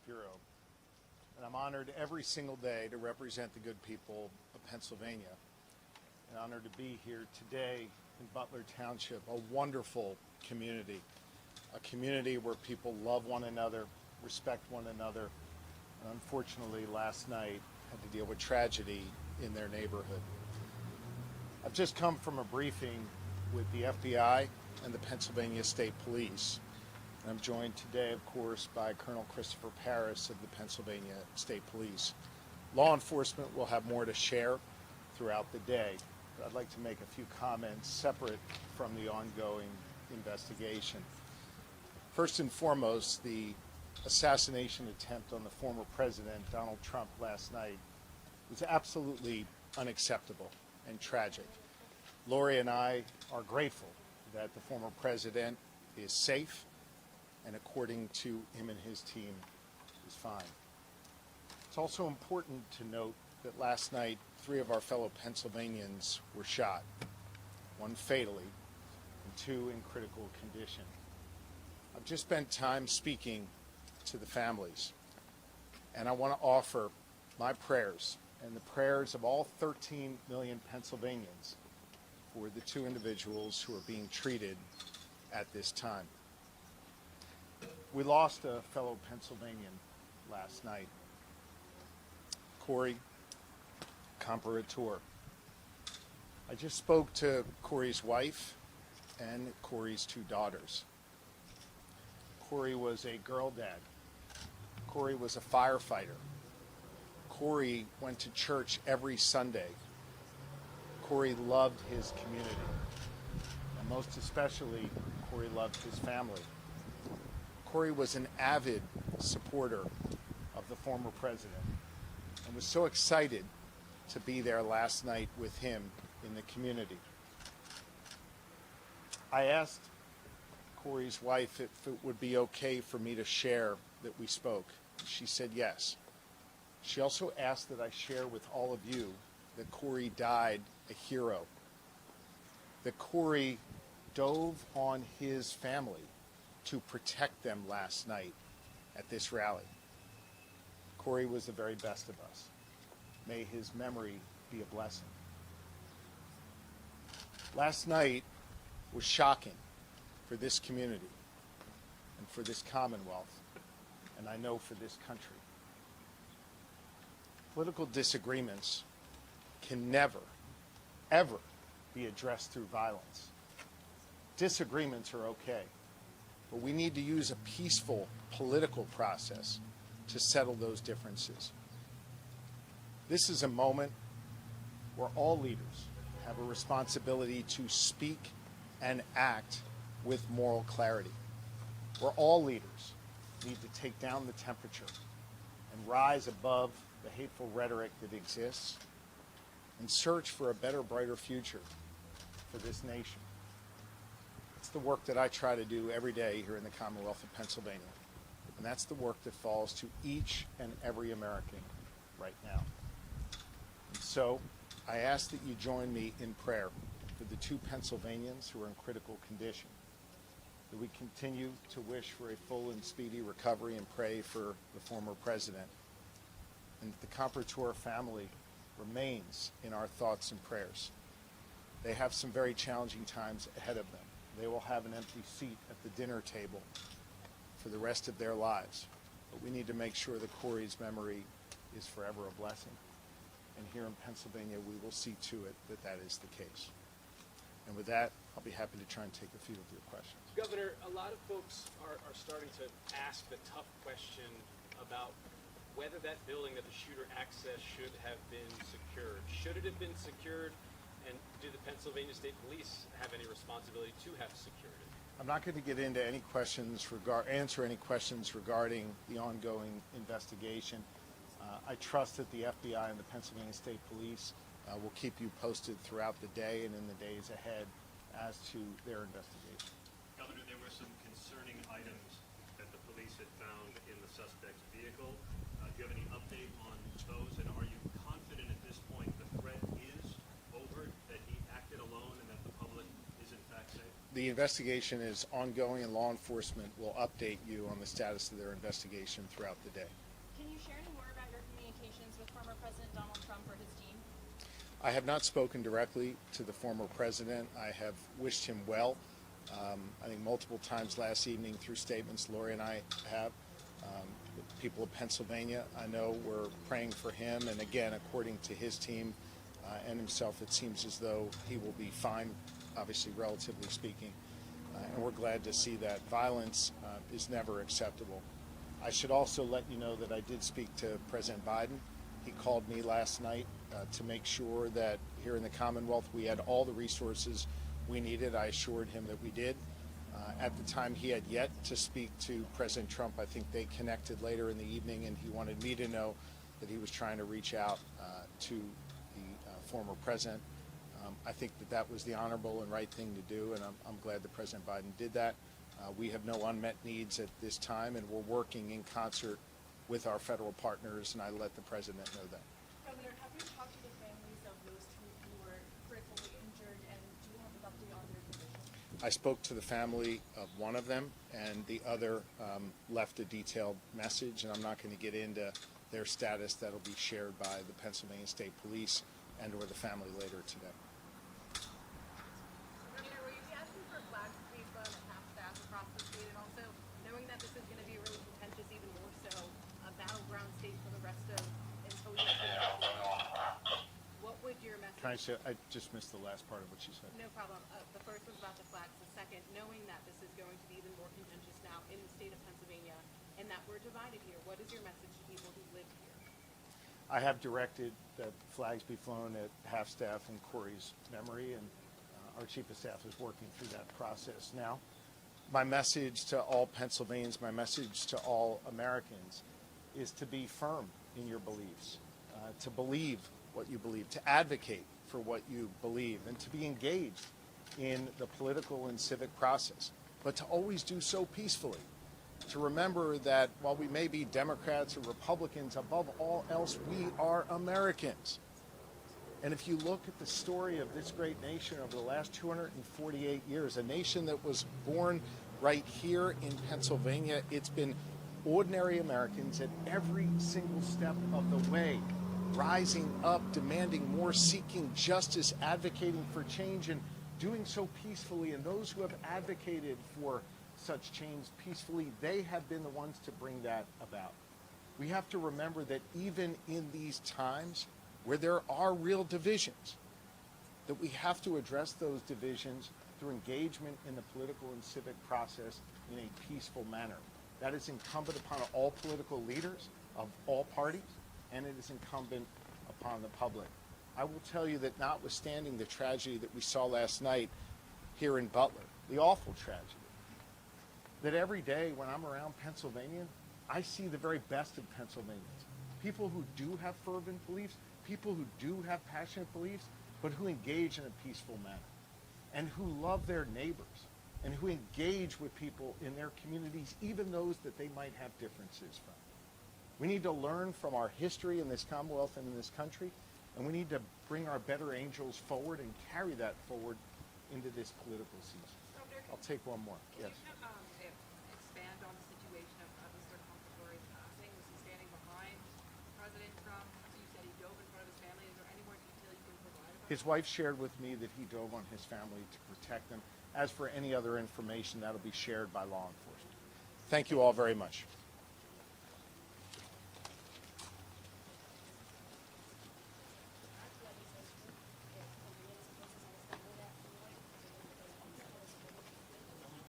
Bureau, and I'm honored every single day to represent the good people of Pennsylvania. And honored to be here today in Butler Township, a wonderful community, a community where people love one another, respect one another. And unfortunately, last night had to deal with tragedy in their neighborhood. I've just come from a briefing with the FBI and the Pennsylvania State Police. And I'm joined today, of course, by Colonel Christopher Paris of the Pennsylvania State Police. Law enforcement will have more to share throughout the day, but I'd like to make a few comments separate from the ongoing investigation. First and foremost, the assassination attempt on the former president, Donald Trump, last night was absolutely unacceptable and tragic. Lori and I are grateful that the former president is safe and, according to him and his team, is fine. It's also important to note that last night 3 of our fellow Pennsylvanians were shot, 1 fatally and 2 in critical condition. I've just spent time speaking to the families, and I want to offer my prayers and the prayers of all 13 million Pennsylvanians for the 2 individuals who are being treated at this time. We lost a fellow Pennsylvanian last night, Corey Comparator. I just spoke to Corey's wife and Corey's 2 daughters. Corey was a girl dad. Corey was a firefighter. Corey went to church every Sunday. Corey loved his community. And most especially, Corey loved his family. Corey was an avid supporter of the former president and was so excited to be there last night with him in the community. I asked Corey's wife if it would be okay for me to share that we spoke. She said yes. She also asked that I share with all of you that Corey died a hero, that Corey dove on his family to protect them last night at this rally. Corey was the very best of us. May his memory be a blessing. Last night was shocking for this community and for this Commonwealth, and I know for this country. Political disagreements can never, ever be addressed through violence. Disagreements are okay, but we need to use a peaceful political process to settle those differences. This is a moment where all leaders have a responsibility to speak and act with moral clarity, where all leaders need to take down the temperature and rise above the hateful rhetoric that exists and search for a better, brighter future for this nation. It's the work that I try to do every day here in the Commonwealth of Pennsylvania. And that's the work that falls to each and every American right now. And so I ask that you join me in prayer for the 2 Pennsylvanians who are in critical condition, that we continue to wish for a full and speedy recovery and pray for the former president, and that the Comparator family remains in our thoughts and prayers. They have some very challenging times ahead of them. They will have an empty seat at the dinner table for the rest of their lives. But we need to make sure that Corey's memory is forever a blessing. And here in Pennsylvania, we will see to it that that is the case. And with that, I'll be happy to try and take a few of your questions. Governor, a lot of folks are starting to ask the tough question about whether that building that the shooter accessed should have been secured. Should it have been secured? And do the Pennsylvania State Police have any responsibility to have secured it? I'm not going to get into any questions answer any questions regarding the ongoing investigation. I trust that the FBI and the Pennsylvania State Police will keep you posted throughout the day and in the days ahead as to their investigation. Governor, there were some concerning items that the police had found in the suspect's vehicle. Do you have any update on those? And are you confident at this point the threat is over, that he acted alone and that the public is in fact safe? The investigation is ongoing, and law enforcement will update you on the status of their investigation throughout the day. Can you share any more about your communications with former President Donald Trump or his team? I have not spoken directly to the former president. I have wished him well. I think multiple times last evening through statements Lori and I have. The people of Pennsylvania, I know, were praying for him, and again, according to his team and himself, it seems as though he will be fine, obviously, relatively speaking, and we're glad to see that. Violence is never acceptable. I should also let you know that I did speak to President Biden. He called me last night to make sure that here in the Commonwealth we had all the resources we needed. I assured him that we did. At the time, he had yet to speak to President Trump. I think they connected later in the evening, and he wanted me to know that he was trying to reach out to the former president. I think that was the honorable and right thing to do, and I'm glad that President Biden did that. We have no unmet needs at this time, and we're working in concert with our federal partners, and I let the president know that. Governor, have you talked to the families of those two who were critically injured, and do you have an update on their condition? I spoke to the family of one of them, and the other left a detailed message, and I'm not going to get into their status. That'll be shared by the Pennsylvania State Police and or the family later today. Governor, will you be asking for flags to be flown at half-staff across the state, and also knowing that this is going to be really contentious, even more so, a battleground state for the rest of until what would your message? Can I say, I just missed the last part of what she said. No problem. The first was about the flags. The second, knowing that this is going to be even more contentious now in the state of Pennsylvania, and that we're divided here, what is your message to people who live here? I have directed that flags be flown at half-staff in Corey's memory, and our Chief of Staff is working through that process now. My message to all Pennsylvanians, my message to all Americans is to be firm in your beliefs, to believe what you believe, to advocate for what you believe, and to be engaged in the political and civic process, but to always do so peacefully. To remember that while we may be Democrats or Republicans, above all else, we are Americans. And if you look at the story of this great nation over the last 248 years, a nation that was born right here in Pennsylvania, it's been ordinary Americans at every single step of the way, rising up, demanding more, seeking justice, advocating for change, and doing so peacefully. And those who have advocated for such change peacefully, they have been the ones to bring that about. We have to remember that even in these times where there are real divisions, that we have to address those divisions through engagement in the political and civic process in a peaceful manner. That is incumbent upon all political leaders of all parties, and it is incumbent upon the public. I will tell you that notwithstanding the tragedy that we saw last night here in Butler, the awful tragedy, that every day when I'm around Pennsylvania, I see the very best of Pennsylvanians. People who do have fervent beliefs, people who do have passionate beliefs, but who engage in a peaceful manner, and who love their neighbors, and who engage with people in their communities, even those that they might have differences from. We need to learn from our history in this Commonwealth and in this country, and we need to bring our better angels forward and carry that forward into this political season. I'll take one more. Yes. Expand on the situation of Mr. Comfort passing? Was he standing behind President Trump? You said he dove in front of his family. Is there any more detail you can provide about His wife shared with me that he dove on his family to protect them. As for any other information, that'll be shared by law enforcement. Thank you all very much.